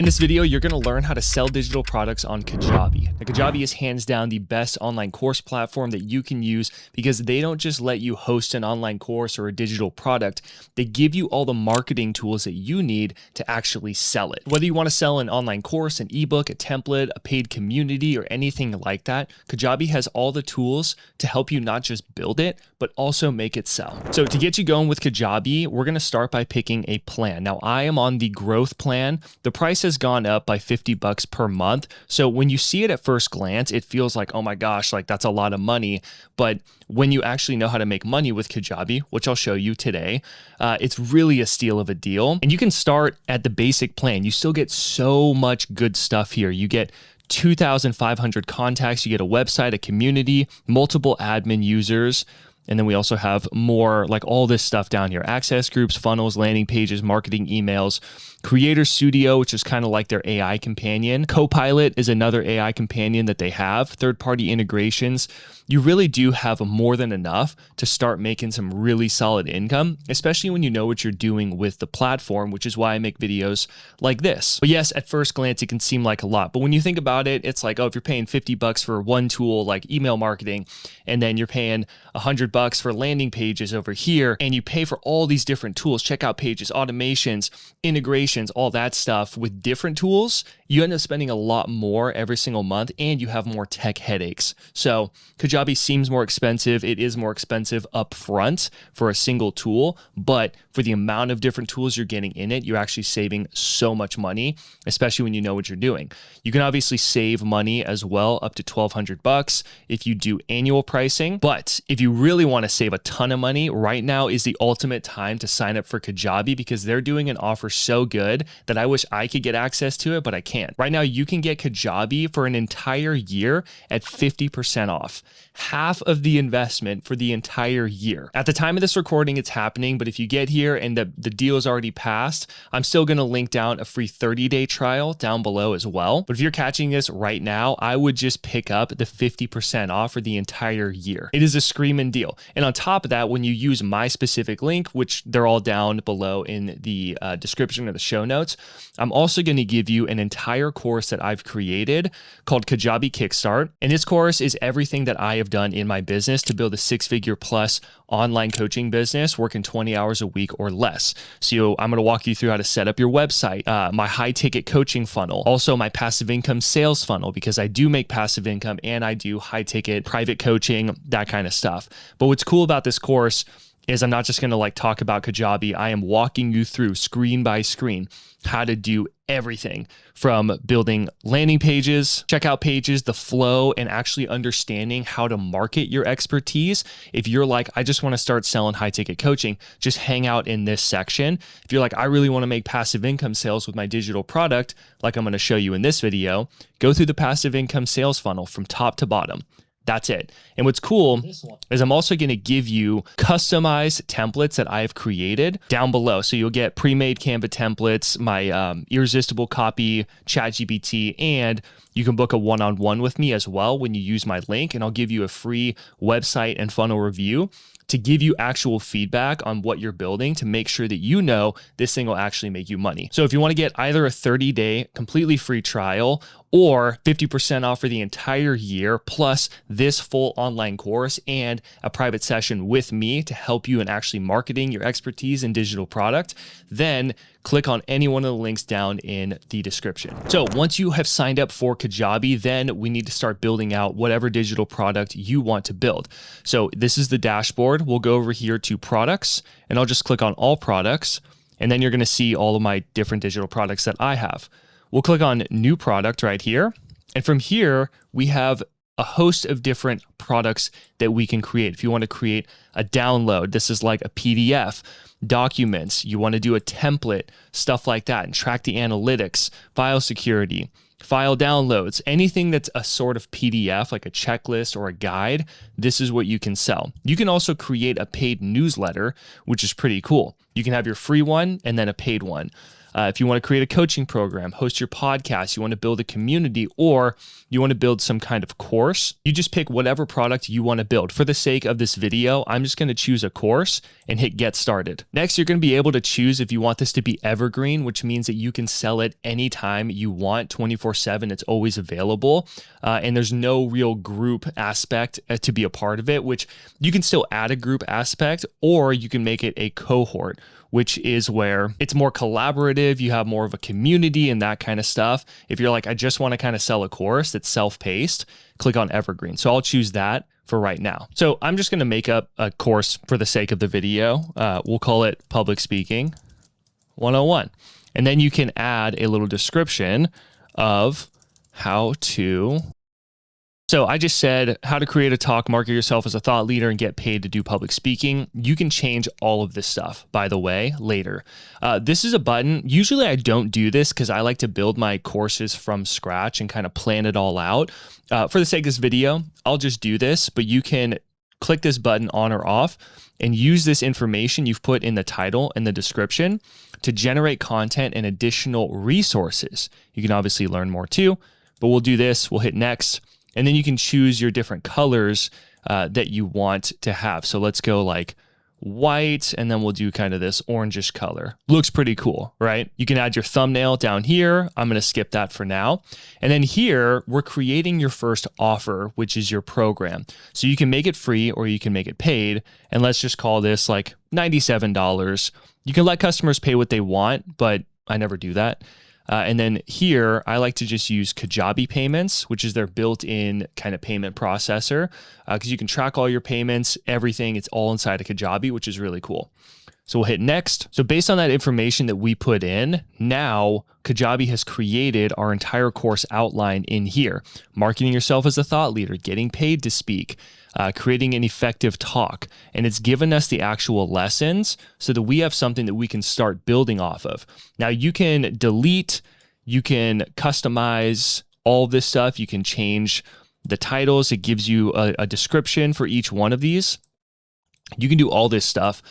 In this video, you're going to learn how to sell digital products on Kajabi. Now, Kajabi is hands down the best online course platform that you can use because they don't just let you host an online course or a digital product. They give you all the marketing tools that you need to actually sell it. Whether you want to sell an online course, an ebook, a template, a paid community, or anything like that, Kajabi has all the tools to help you not just build it, but also make it sell. So to get you going with Kajabi, we're going to start by picking a plan. Now, I am on the growth plan. The price has gone up by $50 per month. So when you see it at first glance, it feels like, oh my gosh, like that's a lot of money. But when you actually know how to make money with Kajabi, which I'll show you today, it's really a steal of a deal. And you can start at the basic plan. You still get so much good stuff here. You get 2,500 contacts, you get a website, a community, multiple admin users. And then we also have more like all this stuff down here: access groups, funnels, landing pages, marketing emails, Creator Studio, which is kind of like their AI companion. Copilot is another AI companion that they have, third-party integrations. You really do have more than enough to start making some really solid income, especially when you know what you're doing with the platform, which is why I make videos like this. But yes, at first glance, it can seem like a lot. But when you think about it, it's like, oh, if you're paying $50 for one tool like email marketing, and then you're paying $100 for landing pages over here, and you pay for all these different tools, checkout pages, automations, integrations, all that stuff with different tools, you end up spending a lot more every single month, and you have more tech headaches. So Kajabi seems more expensive. It is more expensive up front for a single tool, but for the amount of different tools you're getting in it, you're actually saving so much money, especially when you know what you're doing. You can obviously save money as well, up to $1,200 if you do annual pricing. But if you really want to save a ton of money, right now is the ultimate time to sign up for Kajabi because they're doing an offer so good that I wish I could get access to it, but I can't. Right now, you can get Kajabi for an entire year at 50% off. Half of the investment for the entire year. At the time of this recording, it's happening, but if you get here and the deal is already passed, I'm still going to link down a free 30-day trial down below as well. But if you're catching this right now, I would just pick up the 50% off for the entire year. It is a screaming deal. And on top of that, when you use my specific link, which they're all down below in the description or the show notes, I'm also going to give you an entire course that I've created called Kajabi Kickstart. And this course is everything that I have done in my business to build a six-figure plus online coaching business, working 20 hours a week or less. So I'm going to walk you through how to set up your website, my high ticket coaching funnel, also my passive income sales funnel, because I do make passive income and I do high ticket private coaching, that kind of stuff. But what's cool about this course is I'm not just going to like talk about Kajabi. I am walking you through screen by screen how to do everything from building landing pages, checkout pages, the flow, and actually understanding how to market your expertise. If you're like, I just want to start selling high ticket coaching, just hang out in this section. If you're like, I really want to make passive income sales with my digital product, like I'm going to show you in this video, go through the passive income sales funnel from top to bottom. That's it. And what's cool is I'm also going to give you customized templates that I've created down below. So you'll get pre-made Canva templates, my irresistible copy, ChatGPT, and you can book a one-on-one with me as well when you use my link, and I'll give you a free website and funnel review to give you actual feedback on what you're building to make sure that you know this thing will actually make you money. So if you want to get either a 30-day completely free trial or 50% off for the entire year, plus this full online course and a private session with me to help you in actually marketing your expertise in digital product, then click on any one of the links down in the description. So once you have signed up for Kajabi, then we need to start building out whatever digital product you want to build. So this is the dashboard. We'll go over here to products, and I'll just click on all products, and then you're going to see all of my different digital products that I have. We'll click on new product right here. And from here, we have a host of different products that we can create. If you want to create a download, this is like a PDF, documents, you want to do a template, stuff like that, and track the analytics, file security, file downloads, anything that's a sort of PDF, like a checklist or a guide, this is what you can sell. You can also create a paid newsletter, which is pretty cool. You can have your free one and then a paid one. if you want to create a coaching program, host your podcast, you want to build a community, or you want to build some kind of course, you just pick whatever product you want to build. For the sake of this video, I'm just going to choose a course and hit get started. Next, you're going to be able to choose if you want this to be evergreen, which means that you can sell it anytime you want, 24/7. It's always available. And there's no real group aspect to be a part of it, which you can still add a group aspect, or you can make it a cohort, which is where it's more collaborative. You have more of a community and that kind of stuff. If you're like, I just want to kind of sell a course that's self-paced, click on evergreen. So I'll choose that for right now. So I'm just going to make up a course for the sake of the video. We'll call it Public Speaking 101. And then you can add a little description of how to. So I just said how to create a talk, market yourself as a thought leader, and get paid to do public speaking. You can change all of this stuff, by the way, later. This is a button. Usually I don't do this because I like to build my courses from scratch and kind of plan it all out. For the sake of this video, I'll just do this, but you can click this button on or off and use this information you've put in the title and the description to generate content and additional resources. You can obviously learn more too, but we'll do this. We'll hit next. And then you can choose your different colors that you want to have. So let's go like white, and then we'll do kind of this orangish color. Looks pretty cool, right? You can add your thumbnail down here. I'm going to skip that for now. And then here, we're creating your first offer, which is your program. So you can make it free or you can make it paid. And let's just call this like $97. You can let customers pay what they want, but I never do that. And then here, I like to just use Kajabi payments, which is their built-in kind of payment processor, because you can track all your payments, everything. It's all inside of Kajabi, which is really cool. So we'll hit next. So based on that information that we put in, now Kajabi has created our entire course outline in here. Marketing yourself as a thought leader, getting paid to speak, creating an effective talk. And it's given us the actual lessons so that we have something that we can start building off of. Now you can delete, you can customize all this stuff. You can change the titles. It gives you a description for each one of these. You can do all this stuff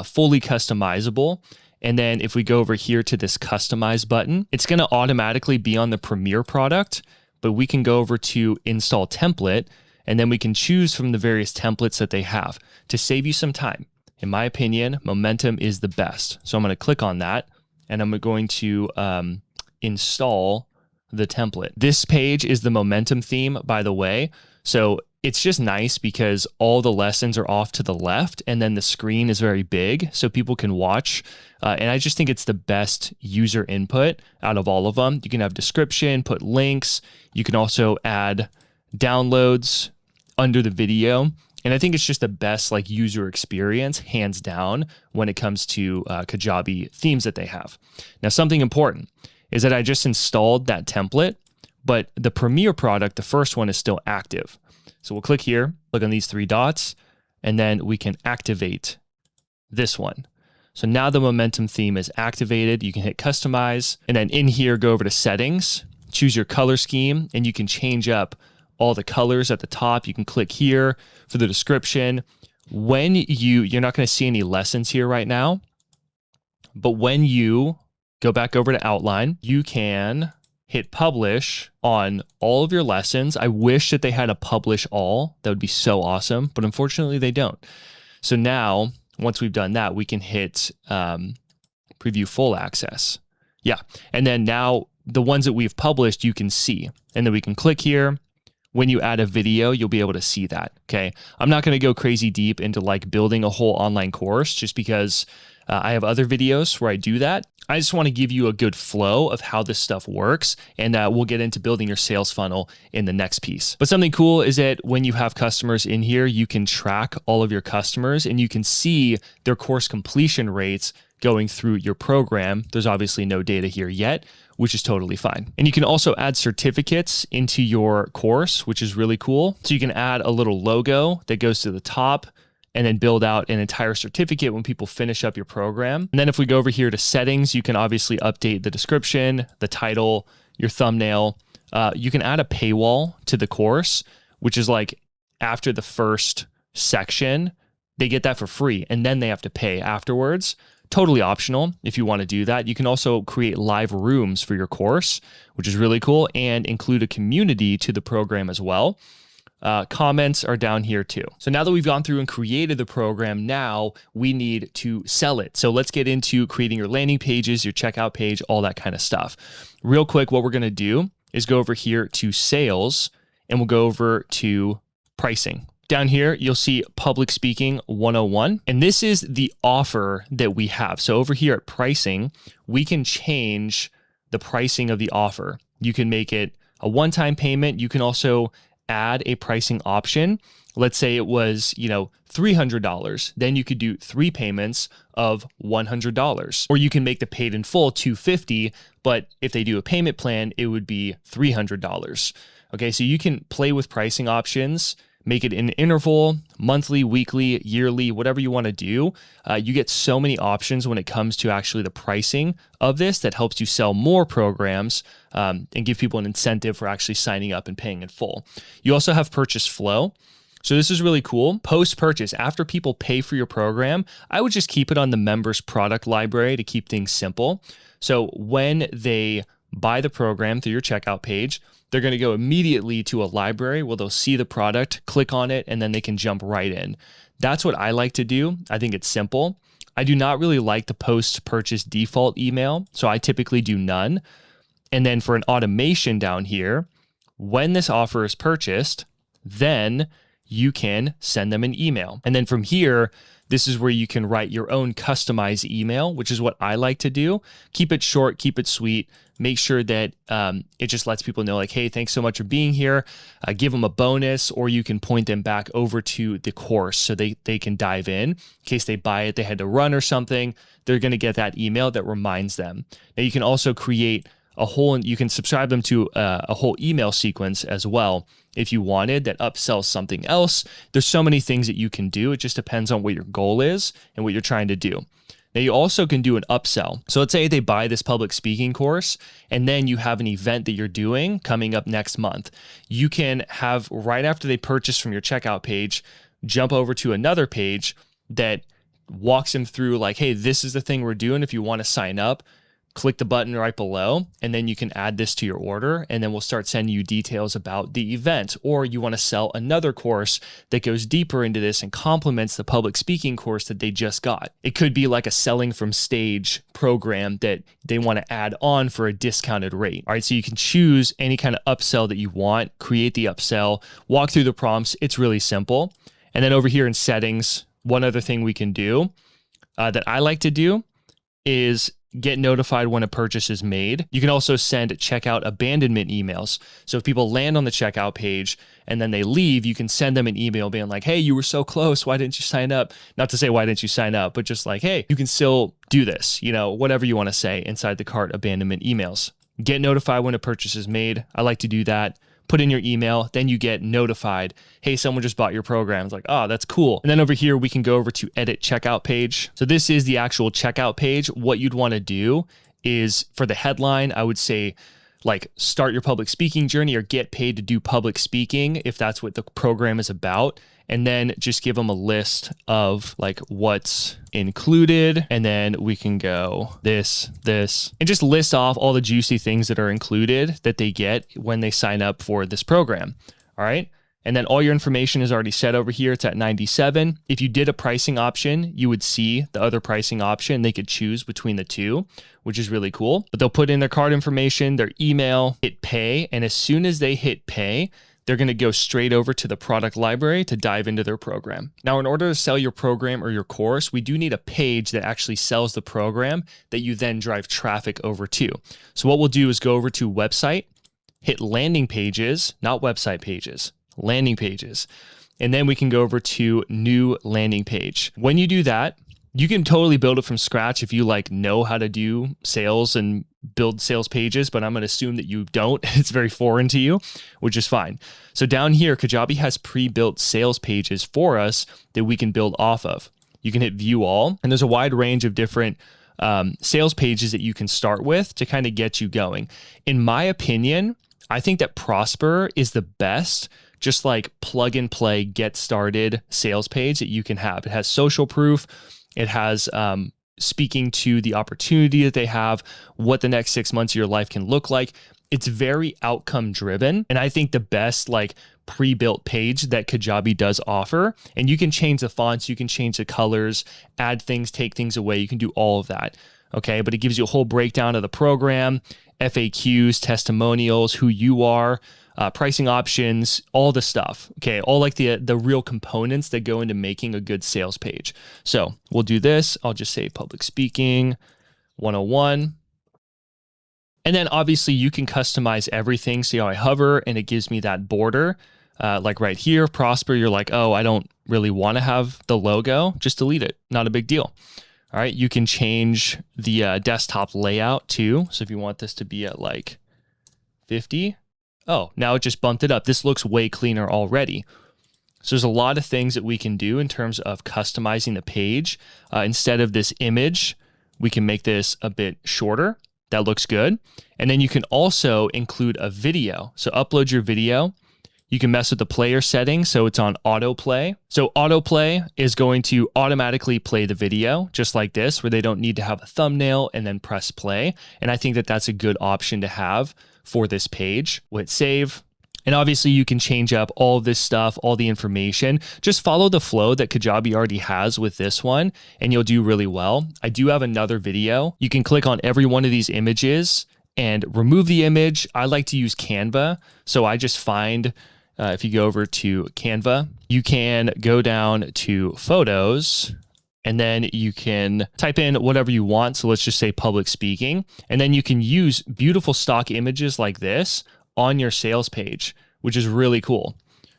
fully customizable. And then if we go over here to this customize button, it's going to automatically be on the Premier product, but we can go over to install template, and then we can choose from the various templates that they have to save you some time. In my opinion, Momentum is the best. So I'm going to click on that, and I'm going to install the template. This page is the Momentum theme, by the way. So it's just nice because all the lessons are off to the left, and then the screen is very big so people can watch. And I just think it's the best user input out of all of them. You can have description, put links. You can also add downloads under the video. And I think it's just the best like user experience, hands down, when it comes to Kajabi themes that they have. Now, something important is that I just installed that template, but the Premier product, the first one, is still active. So we'll click here, click on these three dots, and then we can activate this one. So now the Momentum theme is activated. You can hit customize, and then in here, go over to settings, choose your color scheme, and you can change up all the colors at the top. You can click here for the description. When you're not going to see any lessons here right now, but when you go back over to outline, you can hit publish on all of your lessons. I wish that they had a publish all. That would be so awesome, but unfortunately they don't. So now, once we've done that, we can hit preview full access. Yeah, and then now the ones that we've published, you can see. And then we can click here. When you add a video, you'll be able to see that, okay? I'm not gonna go crazy deep into like building a whole online course just because I have other videos where I do that. I just wanna give you a good flow of how this stuff works, and we'll get into building your sales funnel in the next piece. But something cool is that when you have customers in here, you can track all of your customers and you can see their course completion rates going through your program. There's obviously no data here yet, which is totally fine. And you can also add certificates into your course, which is really cool. So you can add a little logo that goes to the top and then build out an entire certificate when people finish up your program. And then if we go over here to settings, you can obviously update the description, the title, your thumbnail. You can add a paywall to the course, which is like after the first section, they get that for free and then they have to pay afterwards totally optional if you want to do that. You can also create live rooms for your course, which is really cool, and include a community to the program as well. Comments are down here too. So now that we've gone through and created the program, now we need to sell it. So let's get into creating your landing pages, your checkout page, all that kind of stuff. Real quick, what we're going to do is go over here to sales, and we'll go over to pricing. Down here, you'll see Public Speaking 101, and this is the offer that we have. So over here at pricing, we can change the pricing of the offer. You can make it a one-time payment. You can also add a pricing option. Let's say it was, $300. Then you could do 3 payments of $100. Or you can make the paid in full $250, but if they do a payment plan, it would be $300. Okay, so you can play with pricing options, make it an interval, monthly, weekly, yearly, whatever you want to do. You get so many options when it comes to actually the pricing of this that helps you sell more programs and give people an incentive for actually signing up and paying in full. You also have purchase flow. So this is really cool. Post-purchase, after people pay for your program, I would just keep it on the members product library to keep things simple. So when they buy the program through your checkout page, they're going to go immediately to a library where they'll see the product, click on it, and then they can jump right in. That's what I like to do. I think it's simple. I do not really like the post-purchase default email, so I typically do none. And then for an automation down here, when this offer is purchased, then you can send them an email. And then from here, this is where you can write your own customized email, which is what I like to do. Keep it short, keep it sweet. Make sure that it just lets people know like, hey, thanks so much for being here. Give them a bonus, or you can point them back over to the course so they can dive in case they buy it, they had to run or something. They're going to get that email that reminds them. Now you can also create you can subscribe them to a whole email sequence as well if you wanted that upsells something else. There's so many things that you can do. It just depends on what your goal is and what you're trying to do. Now you also can do an upsell. So let's say they buy this public speaking course and then you have an event that you're doing coming up next month. You can have, right after they purchase from your checkout page, jump over to another page that walks them through like, hey, this is the thing we're doing. If you want to sign up, click the button right below, and then you can add this to your order, and then we'll start sending you details about the event. Or you want to sell another course that goes deeper into this and complements the public speaking course that they just got. It could be like a selling from stage program that they want to add on for a discounted rate. All right, so you can choose any kind of upsell that you want, create the upsell, walk through the prompts. It's really simple. And then over here in settings, one other thing we can do that I like to do is get notified when a purchase is made. You can also send checkout abandonment emails. So if people land on the checkout page and then they leave, you can send them an email being like, hey, you were so close. Why didn't you sign up? Not to say why didn't you sign up, but just like, hey, you can still do this, whatever you want to say inside the cart abandonment emails. Get notified when a purchase is made. I like to do that. Put in your email, then you get notified. Hey, someone just bought your program. It's like, oh, that's cool. And then over here, we can go over to edit checkout page. So this is the actual checkout page. What you'd want to do is for the headline, I would say like start your public speaking journey or get paid to do public speaking if that's what the program is about. And then just give them a list of like what's included. And then we can go this, and just list off all the juicy things that are included that they get when they sign up for this program. All right. And then all your information is already set over here. It's at 97. If you did a pricing option, you would see the other pricing option. They could choose between the two, which is really cool. But they'll put in their card information, their email, hit pay. And as soon as they hit pay, they're going to go straight over to the product library to dive into their program. Now, in order to sell your program or your course, we do need a page that actually sells the program that you then drive traffic over to. So what we'll do is go over to website, hit landing pages, not website pages, landing pages. And then we can go over to new landing page. When you do that, you can totally build it from scratch if you know how to do sales and build sales pages, but I'm going to assume that you don't. It's very foreign to you, which is fine. So down here, Kajabi has pre-built sales pages for us that we can build off of. You can hit view all, and there's a wide range of different sales pages that you can start with to kind of get you going. In my opinion, I think that Prosper is the best just like plug and play, get started sales page that you can have. It has social proof. It has speaking to the opportunity that they have, what the next 6 months of your life can look like. It's very outcome driven. And I think the best like pre-built page that Kajabi does offer, and you can change the fonts, you can change the colors, add things, take things away. You can do all of that. Okay. But it gives you a whole breakdown of the program, FAQs, testimonials, who you are, pricing options, all the stuff. Okay. All like the real components that go into making a good sales page. So we'll do this. I'll just say public speaking 101. And then obviously you can customize everything. See how I hover and it gives me that border, like right here, Prosper. You're like, oh, I don't really want to have the logo. Just delete it. Not a big deal. All right. You can change the desktop layout too. So if you want this to be at like 50, oh, now it just bumped it up. This looks way cleaner already. So there's a lot of things that we can do in terms of customizing the page. Instead of this image, we can make this a bit shorter. That looks good. And then you can also include a video. So upload your video. You can mess with the player settings. So it's on autoplay. So autoplay is going to automatically play the video just like this, where they don't need to have a thumbnail and then press play. And I think that that's a good option to have for this page. We'll hit save. And obviously you can change up all of this stuff, all the information. Just follow the flow that Kajabi already has with this one, and you'll do really well. I do have another video. You can click on every one of these images and remove the image. I like to use Canva. So I just find, if you go over to Canva, you can go down to photos, and then you can type in whatever you want. So let's just say public speaking. And then you can use beautiful stock images like this on your sales page, which is really cool.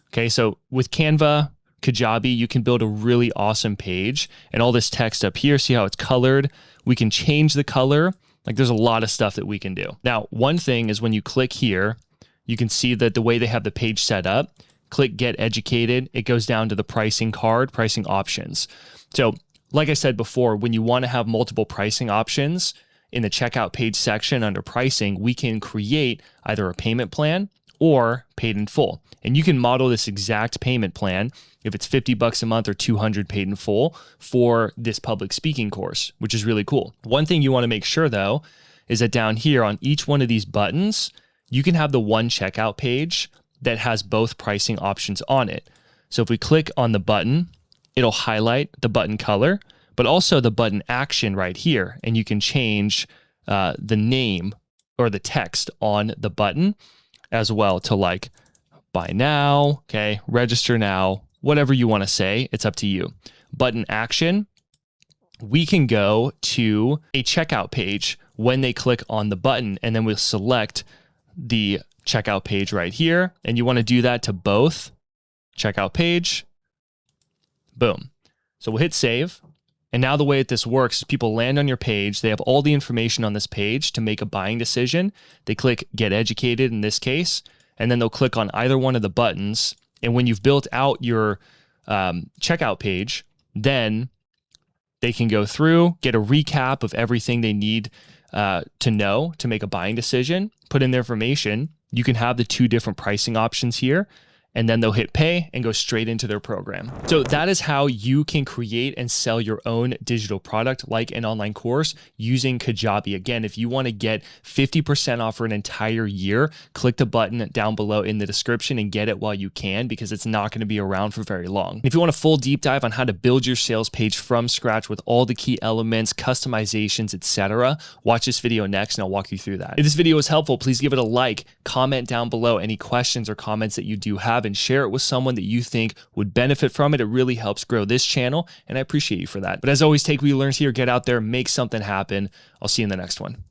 Okay, so with Canva, Kajabi, you can build a really awesome page, and all this text up here, see how it's colored? We can change the color. Like there's a lot of stuff that we can do. Now, one thing is when you click here, you can see that the way they have the page set up, click Get Educated, it goes down to the pricing card, pricing options. So like I said before, when you want to have multiple pricing options, in the checkout page section under pricing, we can create either a payment plan or paid in full. And you can model this exact payment plan if it's $50 a month or $200 paid in full for this public speaking course, which is really cool. One thing you want to make sure though, is that down here on each one of these buttons, you can have the one checkout page that has both pricing options on it. So if we click on the button, it'll highlight the button color, but also the button action right here. And you can change the name or the text on the button as well to like buy now, okay, register now, whatever you want to say, it's up to you. Button action, we can go to a checkout page when they click on the button, and then we'll select the checkout page right here. And you want to do that to both checkout page, boom. So we'll hit save. And now the way that this works is people land on your page. They have all the information on this page to make a buying decision. They click Get Educated in this case, and then they'll click on either one of the buttons. And when you've built out your checkout page, then they can go through, get a recap of everything they need to know to make a buying decision, put in their information. You can have the two different pricing options here, and then they'll hit pay and go straight into their program. So that is how you can create and sell your own digital product like an online course using Kajabi. Again, if you want to get 50% off for an entire year, click the button down below in the description and get it while you can, because it's not going to be around for very long. If you want a full deep dive on how to build your sales page from scratch with all the key elements, customizations, etc., watch this video next and I'll walk you through that. If this video was helpful, please give it a like, comment down below any questions or comments that you do have, and share it with someone that you think would benefit from it. It really helps grow this channel, and I appreciate you for that. But as always, take what you learned here, get out there, make something happen. I'll see you in the next one.